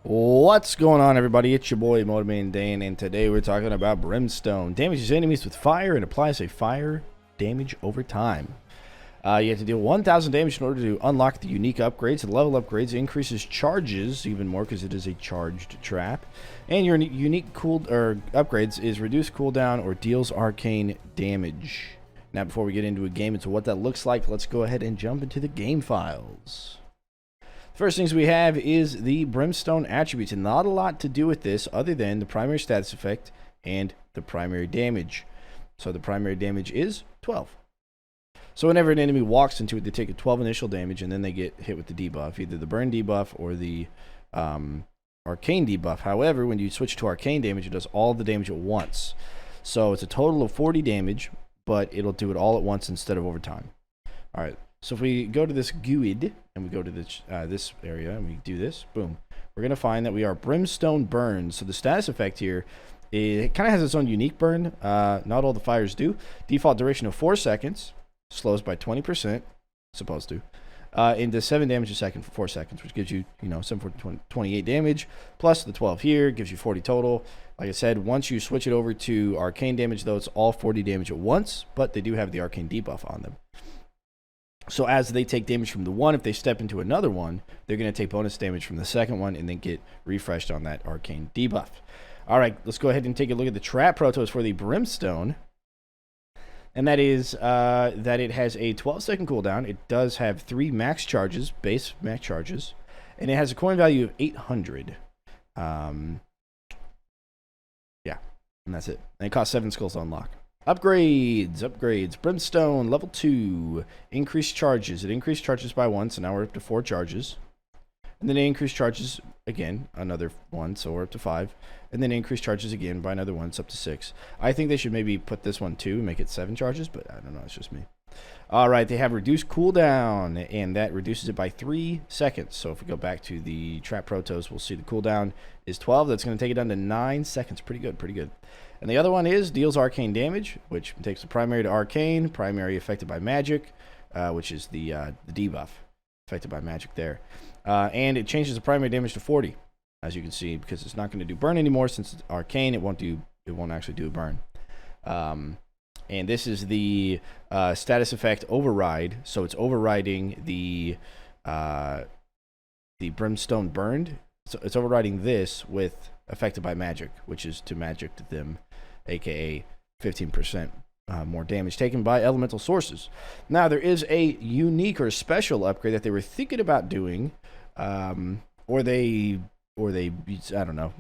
What's going on, everybody? It's your boy Motorman Dan, and today we're talking about Brimstone. Damages enemies with fire and applies a fire damage over time. You have to deal 1,000 damage in order to unlock the unique upgrades. The level upgrades increases charges even more because it is a charged trap. And your unique upgrades is reduced cooldown or deals arcane damage. Now, before we get into a game into what that looks like, let's go ahead and jump into the game files. First things we have is the Brimstone attributes, and not a lot to do with this other than the primary status effect and the primary damage. So the primary damage is 12. So whenever an enemy walks into it, they take a 12 initial damage, and then they get hit with the debuff, either the burn debuff or the arcane debuff. However, when you switch to arcane damage, it does all the damage at once. So it's a total of 40 damage, but it'll do it all at once instead of over time. All right. So if we go to this GUID and we go to this area and we do this, boom, we're going to find that we are Brimstone Burns. So the status effect here, it kind of has its own unique burn. Not all the fires do. Default duration of 4 seconds, slows by 20%, supposed to, into 7 damage a second for 4 seconds, which gives you, 28 damage, plus the 12 here, gives you 40 total. Like I said, once you switch it over to arcane damage, though, it's all 40 damage at once, but they do have the arcane debuff on them. So as they take damage from the one, if they step into another one, they're going to take bonus damage from the second one and then get refreshed on that arcane debuff. All right, let's go ahead and take a look at the trap protos for the Brimstone. And that is that it has a 12-second cooldown. It does have 3 max charges, base max charges, and it has a coin value of 800. Yeah, and that's it. And it costs 7 skulls to unlock. Upgrades. Brimstone, level 2. Increased charges. It increased charges by 1, so now we're up to 4 charges. And then it increased charges again, another 1, so we're up to 5. And then increased charges again by another 1, so up to 6. I think they should maybe put this one 2 and make it 7 charges, but I don't know, it's just me. Alright, they have reduced cooldown, and that reduces it by 3 seconds. So if we go back to the trap protos, we'll see the cooldown is 12. That's going to take it down to 9 seconds. Pretty good. And the other one is deals arcane damage, which takes the primary to arcane, primary affected by magic, which is the debuff affected by magic there. And it changes the primary damage to 40, as you can see, because it's not going to do burn anymore. Since it's arcane, it won't actually do a burn. And this is the status effect override, so it's overriding the Brimstone burned. So it's overriding this with affected by magic, which is to magic them, aka 15% more damage taken by elemental sources. Now there is a unique or special upgrade that they were thinking about doing, or they I don't know.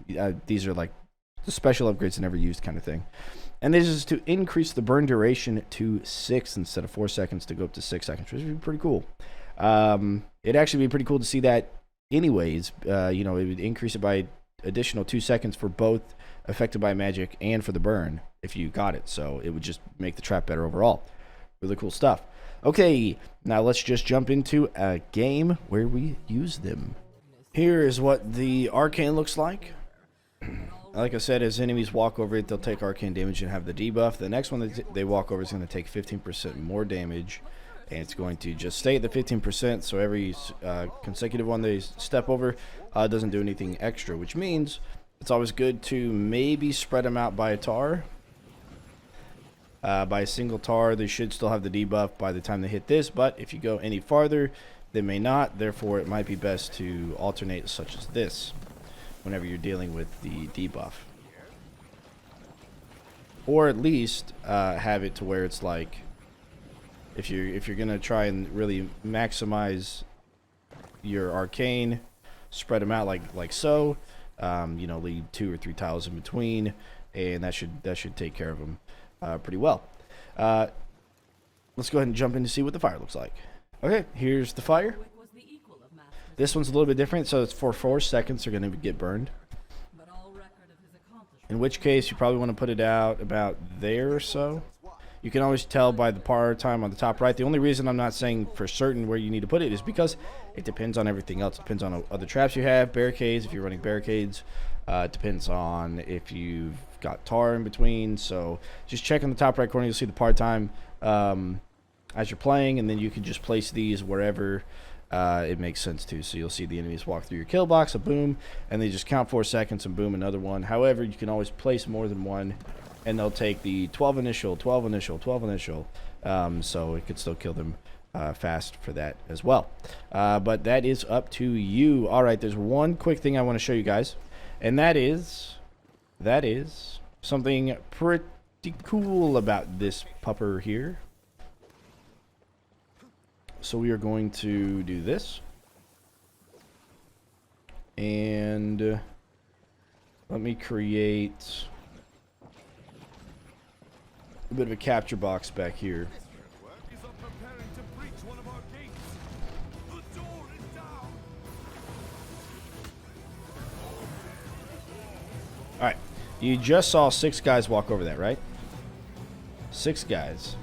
These are like the special upgrades never used kind of thing. And this is to increase the burn duration to 6 instead of 4 seconds to go up to 6 seconds, which would be pretty cool. It'd actually be pretty cool to see that anyways. It would increase it by additional 2 seconds for both affected by magic and for the burn if you got it. So it would just make the trap better overall. Really cool stuff. Okay, now let's just jump into a game where we use them. Here is what the arcane looks like. Like I said, as enemies walk over it, they'll take arcane damage and have the debuff. The next one that they walk over is going to take 15% more damage, and it's going to just stay at the 15%, so every consecutive one they step over doesn't do anything extra, which means it's always good to maybe spread them out by a tar. By a single tar, they should still have the debuff by the time they hit this, but if you go any farther, they may not. Therefore, it might be best to alternate such as this whenever you're dealing with the debuff. Or at least have it to where it's like, if you're gonna try and really maximize your arcane, spread them out like so. Leave 2 or 3 tiles in between, and that should take care of them pretty well. Let's go ahead and jump in to see what the fire looks like. Okay, here's the fire. This one's a little bit different, so it's for 4 seconds they're going to get burned. In which case, you probably want to put it out about there or so. You can always tell by the par time on the top right. The only reason I'm not saying for certain where you need to put it is because it depends on everything else. It depends on other traps you have, barricades, if you're running barricades. It depends on if you've got tar in between. So just check in the top right corner. You'll see the par time as you're playing, and then you can just place these wherever it makes sense too. So you'll see the enemies walk through your kill box, a boom, and they just count 4 seconds and boom, another one. However, you can always place more than one, and they'll take the 12 initial, 12 initial, 12 initial. So it could still kill them fast for that as well. But that is up to you. All right, there's one quick thing I want to show you guys, and that is something pretty cool about this pupper here. So we are going to do this, and let me create a bit of a capture box back here. Alright, you just saw 6 guys walk over that, right? 6 guys.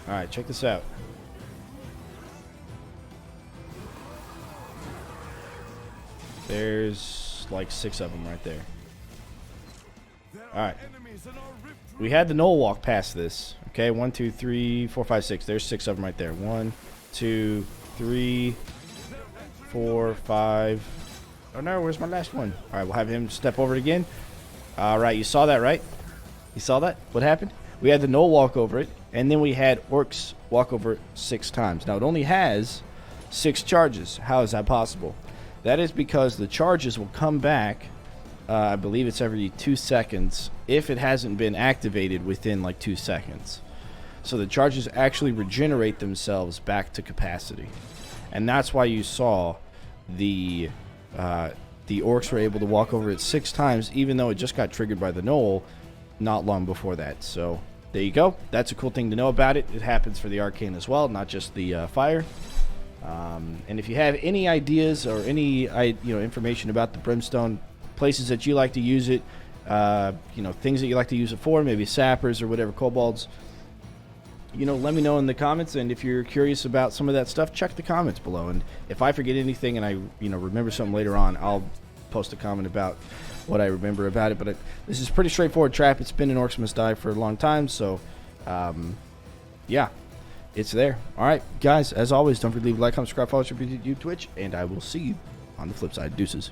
Alright, check this out. There's like 6 of them right there. Alright. We had the Knoll walk past this. Okay, 1, 2, 3, 4, 5, 6. There's 6 of them right there. 1, 2, 3, 4, 5. Oh no, where's my last one? Alright, we'll have him step over it again. Alright, you saw that, right? You saw that? What happened? We had the Knoll walk over it, and then we had Orcs walk over it 6 times. Now, it only has 6 charges. How is that possible? That is because the charges will come back, I believe it's every 2 seconds, if it hasn't been activated within like 2 seconds. So the charges actually regenerate themselves back to capacity. And that's why you saw the Orcs were able to walk over it 6 times, even though it just got triggered by the Knoll not long before that. So there you go. That's a cool thing to know about it. It happens for the Arcane as well, not just the fire. And if you have any ideas or any information about the Brimstone, places that you like to use it, things that you like to use it for, maybe sappers or whatever, kobolds, let me know in the comments. And if you're curious about some of that stuff, check the comments below. And if I forget anything and I remember something later on, I'll post a comment about what I remember about it. But this is a pretty straightforward trap. It's been in Orcs Must Die for a long time, so yeah, it's there. All right, guys, as always, don't forget to leave a like, comment, subscribe, follow us on YouTube, Twitch, and I will see you on the flip side. Deuces.